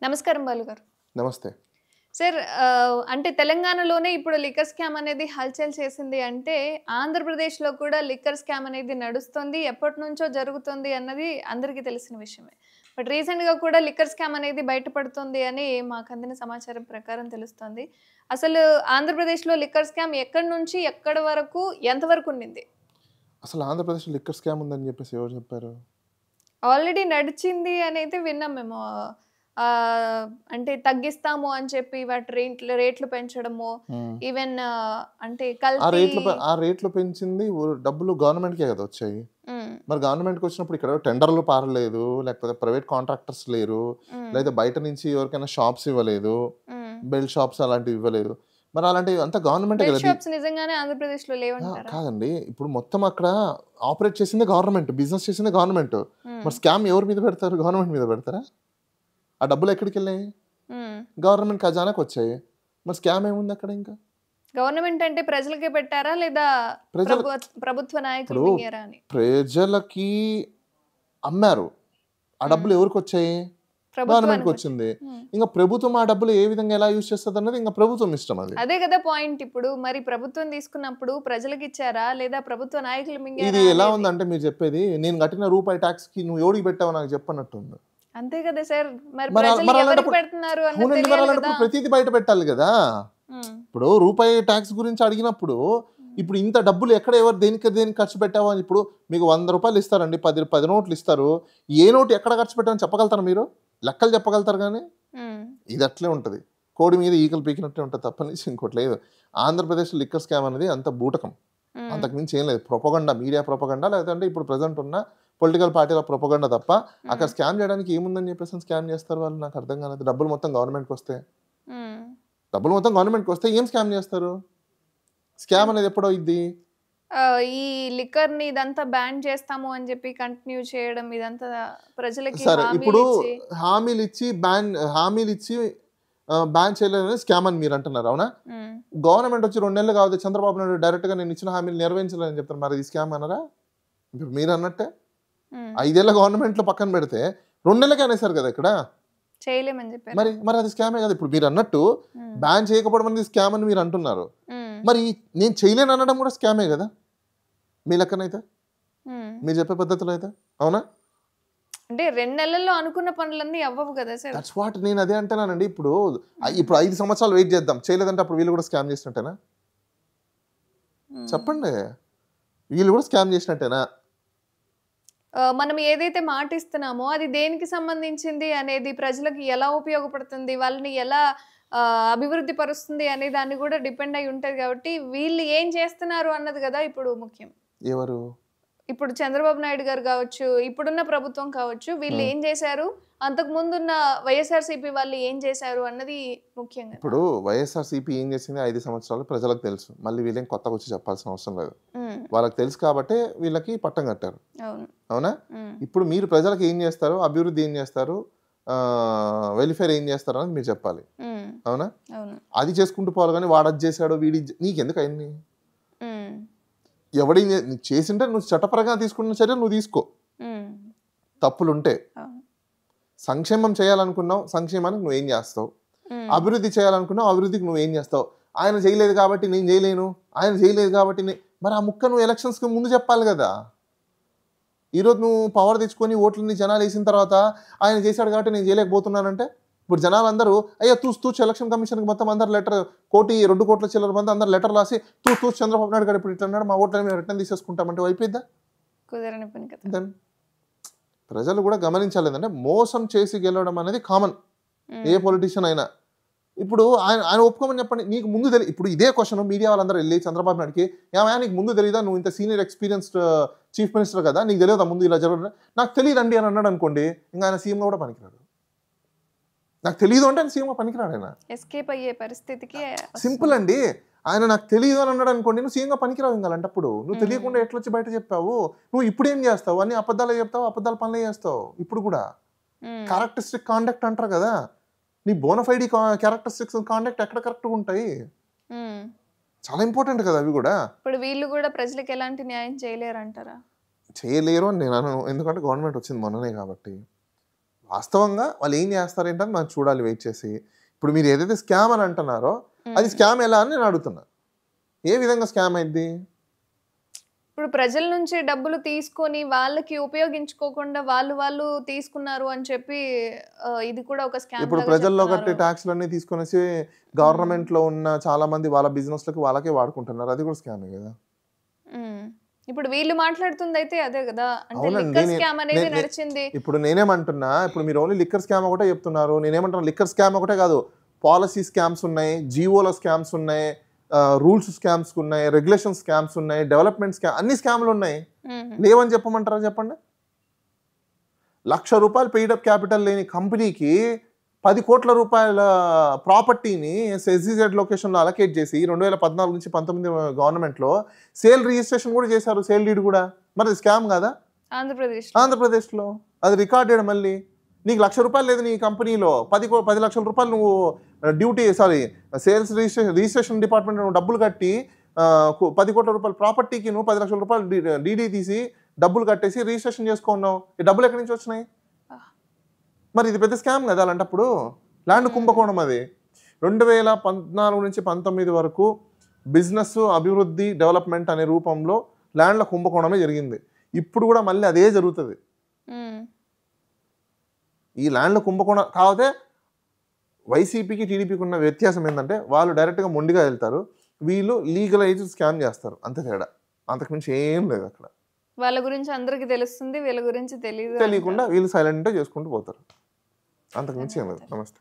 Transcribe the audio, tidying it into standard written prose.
నమస్కారం బాలు గారు. నమస్తే. సార్ అంటే తెలంగాణలోనే ఇప్పుడు లిక్కర్ స్కామ్ అనేది హల్చల్ చేసింది అంటే, ఆంధ్రప్రదేశ్‌లో కూడా లిక్కర్ స్కామ్ అనేది నడుస్తుంది. ఎప్పటినుంచో జరుగుతుంది అన్నది అందరికీ తెలిసిన విషయమే. బట్ రీసెంట్‌గా కూడా లిక్కర్ స్కామ్ అనేది బయటపడుతుంది అని మాకందిన సమాచారం ప్రకారం తెలుస్తోంది. అసలు ఆంధ్రప్రదేశ్‌లో లిక్కర్ స్కామ్ ఎక్కడి నుంచి ఎక్కడి వరకు ఎంతవరకు ఉండింది? అసలు ఆంధ్రప్రదేశ్‌లో లిక్కర్ స్కామ్ ఉందని జెప్పేసి ఎవరు జెప్పారు? ఆల్రెడీ నడిచింది అనైతే విన్నాం మేము. అంటే తగ్గిస్తాము అని చెప్పి వాటి రేట్లు పెంచడము. హ్మ్. ఈవెన్ అంటే కల్తీ ఆ రేట్లు పెంచింది డబ్బులు గవర్నమెంట్‌కే గదా! వచ్చాయి. హ్మ్. మరి గవర్నమెంట్‌కొచ్చినప్పుడు ఇక్కడ టెండర్‌లు పారలేదు. లేకపోతే ప్రైవేట్ కాంట్రాక్టర్స్ లేరు. హ్మ్. లేదా బయట నుంచి ఎవరికైనా షాప్స్ ఇవ్వలేదు. హ్మ్. బెల్ట్ షాప్స్ అలాంటివి ఇవ్వలేదు. మరి అలాంటివి అంతా గవర్నమెంటే బెల్ట్ గదా! షాప్స్ నిజంగానే ఆంధ్రప్రదేశ్‌లో లేవంటారా? కాదండి. ఇప్పుడు మొత్తం అక్కడ ఆపరేట్ చేసిందే గవర్నమెంట్. బిజినెస్ చేసిందే గవర్నమెంట్. హ్మ్. మరి స్కామ్ ఎవరి మీద పెడతారు? గవర్నమెంట్ మీద పెడతారా? ఆ డబ్బులు ఎక్కడికెళ్ళాయి? హ్మ్. గవర్నమెంట్ ఖజానాకొచ్చాయి. మరి స్కామ్ ఏముంది అక్కడ ఇంకా? గవర్నమెంట్ అంటే ప్రజలకే పెట్టారా? లేదా ప్రజలు ప్రభుత్వ నాయకులు ఇప్పుడు మింగారా అని? ప్రజలకి అమ్మారు. ఆ హ్మ్. డబ్బులు ఎవరికొచ్చాయి? ప్రభుత్వానికొచ్చాయి. గవర్నమెంట్‌కొచ్చింది. హ్మ్. ఇంక ప్రభుత్వం ఆ డబ్బులు ఏ విధంగా ఎలా యూజ్ చేస్తదన్నది ఇంక ప్రభుత్వం ఇష్టం అది. అదే కదా పాయింట్ ఇప్పుడు. మరి ప్రభుత్వం తీసుకున్నప్పుడు ప్రజలకిచ్చారా? లేదా ప్రభుత్వ నాయకులు ఇది మింగారా ఎలా అనేది? ఉందంటే మీరు చెప్పేది, నేను కట్టిన రూపాయి టాక్స్‌కి నువ్వు ఎవడికి పెట్టావో నాకు చెప్పన్నట్టుంది. అంతే కదా సార్. మరి మరి ప్రజలు మరి ఎవరికి అలాంటప్పుడు పెడుతున్నారు అన్నది అవునండి. మరి తెలియాలి గదా! అలాంటప్పుడు ప్రతీది బయట పెట్టాలి గదా! హ్మ్. ఇప్పుడు రూపాయి టాక్స్ గురించి అడిగినప్పుడు, హ్మ్. ఇప్పుడు ఇంత డబ్బులు ఎక్కడ ఎవరు దేనికి ఖర్చు పెట్టావు అని ఇప్పుడు మీకు రూ. 100 ఇస్తారండి. 10 నోట్లు ఇస్తారు. ఏ నోట్ ఎక్కడ ఖర్చు పెట్టామని చెప్పగలుగుతారా మీరు? లెక్కలు చెప్పగలుగుతారు గానీ, హ్మ్. ఇది అట్లే ఉంటది. కోడి మీద ఈకలు పీకినట్టే ఉంటది తప్పనిచ్చి ఇంకోటి లేదు. ఆంధ్రప్రదేశ్‌లో లిక్కర్ స్కామ్ అనేది అంత బూటకం. హ్మ్. అంతకు మించి ఏం లేదు. ప్రొపగండా, మీడియా ప్రొపగండా లేదంటే ఇప్పుడు ప్రెజెంట్ ఉన్న పొలిటికల్ పార్టీల ప్రొపగండా తప్ప, అక్కడ హ్మ్. స్కామ్ చేయడానికి ఏముందని చెప్పేసని స్కామ్ చేస్తారు వాళ్ళు నాకు అర్థం కాలేదు. డబ్బులు మొత్తం గవర్నమెంట్‌కొస్తే. హ్మ్. డబ్బులు మొత్తం గవర్నమెంట్‌కొస్తే ఏం స్కామ్ చేస్తారు? స్కామ్ అన్ అనేది ఎప్పుడవుద్ది? ఈ లిక్కర్‌ని ఇదంతా బ్యాన్ చేస్తాము అని చెప్పి కంటిన్యూ చేయడం ఇదంతా ప్రజలకి సరే. ఇప్పుడు హామీలిచ్చి హామీలిచ్చి హామీలిచ్చి బ్యాన్ చేయలేదని స్కామ్ అని మీరంటున్నారు. అవునా? హ్మ్. గవర్నమెంట్ వచ్చి 2 నెలలు కాదు చంద్రబాబు నాయుడు డైరెక్ట్‌గా నేను ఇచ్చిన హామీలు నెరవేర్చలేదని చెప్తారు. మరి ఇది స్కామ్ అనరా? ఇప్పుడు మీరన్నట్టే. హ్మ్. 5 ఏళ్ల గవర్నమెంట్‌లో పక్కన పెడితే 2 నెలలకే అనేసారు కదా! ఇక్కడ. చేయలేమని చెప్పారా? మరి అది స్కామే కదా! ఇప్పుడు మీరన్నట్టు హ్మ్. బ్యాన్ చేయకపోవడం అనేది స్కామ్ అని మీరు అంటున్నారు. హ్మ్. మరి నేను చేయలేను అనడం కూడా స్కామే కదా! మీ లెక్కనైతే. హ్మ్. మీరు చెప్పే పద్ధతిలో అయితే. అవునా? అంటే 2 నెలల్లో అనుకున్న పనులన్నీ అవ్వవు కదా సార్. దట్స్ వాట్ నేను అదే అంటున్నానండి. ఇప్పుడు హ్మ్. ఇప్పుడు 5 సంవత్సరాలు వెయిట్ చేద్దాం. చేయలేదంటే అప్పుడు వీళ్ళు కూడా స్కామ్ చేసినట్టేనా? హ్మ్. చెప్పండి. వీళ్ళు కూడా స్కామ్ చేసినట్టేనా? మనం ఏదైతే మాటిస్తున్నామో అది దేనికి సంబంధించింది అనేది ప్రజలకి ఎలా ఉపయోగపడుతుంది? వాళ్ళని ఎలా అభివృద్ధి పరుస్తుంది అనే దాన్ని కూడా డిపెండ్ అయ్యి ఉంటది కాబట్టి, వీళ్ళు ఏం చేస్తున్నారు అన్నది గదా ఇప్పుడు ముఖ్యం. ఎవరు? ఇప్పుడు చంద్రబాబు నాయుడు గారు గావచ్చు, ఇప్పుడున్న ప్రభుత్వం కావచ్చు, వీళ్ళు హ్మ్. ఏం చేశారు? అంతకుముందున్న వైఎస్ఆర్‌సీపీ వాళ్ళు ఏం చేశారు అన్నది ముఖ్యం గదా! ఇప్పుడు వైఎస్ఆర్‌సీపీ ఏం చేసింది 5 సంవత్సరాలు ప్రజలకు తెలుసు. మళ్ళీ వీళ్ళేం కొత్తగా వచ్చి చెప్పాల్సిన అవసరం లేదు. హ్మ్. వాళ్ళకి తెలుసు కాబట్టే వీళ్ళకి పట్టం కట్టారు. అవును. అవునా? హ్మ్. ఇప్పుడు మీరు ప్రజలకు ఏం చేస్తారు? అభివృద్ధి ఏం చేస్తారు? వెల్‌ఫేర్ ఏం చేస్తారు అనేది మీరు చెప్పాలి. హ్మ్. అవునా? అవును. అది చేసుకుంటూ పోవాలి గానీ వాడది చేసాడు, నీకెందుకు అయన్నీ? హ్మ్. నీకు చేసింటే నువ్వు చట్టపరంగా తీసుకున్న చర్యలు నువ్వు తీసుకో. హ్మ్. తప్పులుంటే. అవును. సంక్షేమం చేయాలనుకున్నావు, సంక్షేమానికి నువ్వేం చేస్తావు? హ్మ్. అభివృద్ధి చేయాలనుకున్నావు, అభివృద్ధికి నువ్వేం చేస్తావు? ఆయన చేయలేదు కాబట్టి నేను చేయలేను. ఆయన చేయలేదు కాబట్టి మరి ఆ ముక్క నువ్వు ఎలక్షన్స్‌కి ముందు చెప్పాలి గదా! ఈరోజు నువ్వు పవర్ తెచ్చుకొని ఓట్లని జనాలేసిన తర్వాత ఆయన చేశాడు కాబట్టి నేను చేయలేకపోతున్నానంటే, ఇప్పుడు జనాలందరూ అయ్యో! తూచి ఎలక్షన్ కమిషన్‌కి మొత్తం అందరూ 2,00,00,000 చిల్లర మంది అందరూ లెటర్ రాసి తూచి చంద్రబాబు నాయుడు గారు ఇప్పుడు ఇట్లా అన్నాడు మా ఓట్లని మేము రిటర్న్ తీసేసుకుంటామంటే అయిపోయిద్దా? కుదరని పని కదా! దెన్ ప్రజలు కూడా గమనించాలి ఏందంటే మోసం చేసి గెలవడం అనేది కామన్. ఏ హ్మ్. పొలిటీషియన్ అయినా. ఇప్పుడు ఆయన ఆయన ఒప్పుకోమని చెప్పండి. నీకు ముందు ఇప్పుడు ఇదే క్వెషన్ మీడియా వాళ్ళందరూ ఎళ్లి చంద్రబాబు నాయుడుకి ఏమయ్య నీకు ముందు తెలీదా? నువ్వు ఇంత సీనియర్ ఎక్స్‌పీరియన్స్‌డ్ చీఫ్ మినిస్టర్ కదా! నీకు తెలియదా ముందు ఇలా జరగడం? నాకు తెలీదండి అని అన్నాడనుకోండి, ఇంక ఆయన సీఎంగా కూడా పనికిరాడు. నాకు తెలీదు అంటే ఆయన సీఎంగా పనికిరాడాయన. ఎస్కేప్ అయ్యే పరిస్థితికి సింపుల్ వస్తుంది. అండి. ఆయన నాకు తెలీదు అని అన్నాడనుకోండి, నువ్వు సీఎంగా పనికిరావు ఇంక అలాంటప్పుడు. నువ్వు హ్మ్. తెలియకుండా ఎట్లొచ్చి బయట చెప్పావు? నువ్వు ఇప్పుడేం చేస్తావు? అన్ని అబద్దాలే చెప్తావు, అబద్దాల పనులే చేస్తావు ఇప్పుడు కూడా. హ్మ్. క్యారెక్టరిస్టిక్ కాండక్ట్ అంటారు కదా! నీ బోనఫైడ్ క్యారెక్టరిస్టిక్స్ కాండక్ట్ ఎక్కడ కరెక్ట్‌గా ఉంటాయి? హ్మ్. చాలా ఇంపార్టెంట్ కదా అవి గూడా. ఇప్పుడు వీళ్ళు గూడా ప్రజలకి ఎలాంటి న్యాయం చేయలేరంటారా? చేయలేరు అని నేను అనను. ఎందుకంటే గవర్నమెంట్ వచ్చింది మొన్ననే కాబట్టి. వాస్తవంగా వాళ్ళు ఏం చేస్తారేంటని మనం చూడాలి వెయిట్ చేసి. ఇప్పుడు మీరు ఏదైతే స్కామ్ అని అంటున్నారో అది స్కామ్ ఎలా అని నేను అడుగుతున్నా. ఏ విధంగా స్కామ్ అయింది? ఇప్పుడు ప్రజల నుంచి డబ్బులు తీసుకొని వాళ్ళకి ఉపయోగించుకోకుండా వాళ్ళు తీసుకున్నారు అని చెప్పి ఇది కూడా ఒక స్కామ్ ఇప్పుడు ప్రజల్లో కట్టే ట్యాక్స్లన్నీ తీసుకొనేసి గవర్నమెంట్లో ఉన్న చాలా మంది వాళ్ళ బిజినెస్లకు వాళ్ళకే వాడుకుంటున్నారు. అది కూడా స్కామే కదా. ఇప్పుడు వీళ్ళు మాట్లాడుతుంది అయితే అదే కదా. అంటే అవునండి, లిక్కర్ స్కామ్ అనేది నడిచింది. ఇప్పుడు నేనేమంటున్నా, ఇప్పుడు మీరు ఓన్లీ లిక్కర్ స్కామ్ ఒకటే చెప్తున్నారు. నేనేమంటున్నా, లిక్కర్ స్కామ్ ఒకటే కాదు, పాలసీ స్కామ్స్ ఉన్నాయి, జీవోల స్కామ్స్ ఉన్నాయి, రూల్స్ స్కామ్స్ ఉన్నాయి, రెగ్యులేషన్ స్కామ్స్ ఉన్నాయి, డెవలప్మెంట్ స్కామ్, అన్ని స్కామ్లు ఉన్నాయి. లేవని చెప్పమంటారా చెప్పండి? ₹1,00,000 పెయిడప్ క్యాపిటల్ లేని కంపెనీకి 10 కోట్ల రూపాయల ప్రాపర్టీని SEZ లొకేషన్లో అలకేట్ చేసి 2014 నుంచి 19 గవర్నమెంట్లో సేల్ రిజిస్ట్రేషన్ కూడా చేశారు, సేల్ డీడ్ కూడా. మరి అది స్కామ్ కాదా? ఆంధ్రప్రదేశ్లో అది రికార్డెడ్. మళ్ళీ నీకు ₹1,00,000 లేదు నీ కంపెనీలో, 10 లక్షల రూపాయలు నువ్వు సేల్స్ రిజిస్ట్రేషన్ డిపార్ట్మెంట్ నువ్వు డబ్బులు కట్టి 10 కోట్ల రూపాయల ప్రాపర్టీకి నువ్వు 10 లక్షల రూపాయలు డీడీ తీసి డబ్బులు కట్టేసి రిజిస్ట్రేషన్ చేసుకున్నావు. ఈ డబ్బులు ఎక్కడి నుంచి వచ్చినాయి? మరి ఇది పెద్ద స్కామ్ కదా. అలాంటప్పుడు ల్యాండ్ కుంభకోణం అది. 2014 నుంచి 19 వరకు బిజినెస్ అభివృద్ధి డెవలప్మెంట్ అనే రూపంలో ల్యాండ్ల కుంభకోణమే జరిగింది. ఇప్పుడు కూడా మళ్ళీ అదే జరుగుతుంది. ఈ ల్యాండ్ల కుంభకోణం కాకపోతే వైసీపీకి టీడీపీకి ఉన్న వ్యత్యాసం ఏంటంటే వాళ్ళు డైరెక్ట్గా మొండిగా వెళ్తారు, వీళ్ళు లీగలైజ్ స్కామ్ చేస్తారు, అంతే తేడా. అంతకుమించి ఏం లేదు అక్కడ. వాళ్ళ గురించి అందరికి తెలుస్తుంది, వీళ్ళ గురించి తెలియకుండా వీళ్ళు సైలెంట్గా చేసుకుంటూ పోతారు, అంతకుమించి ఏం లేదు. నమస్తే.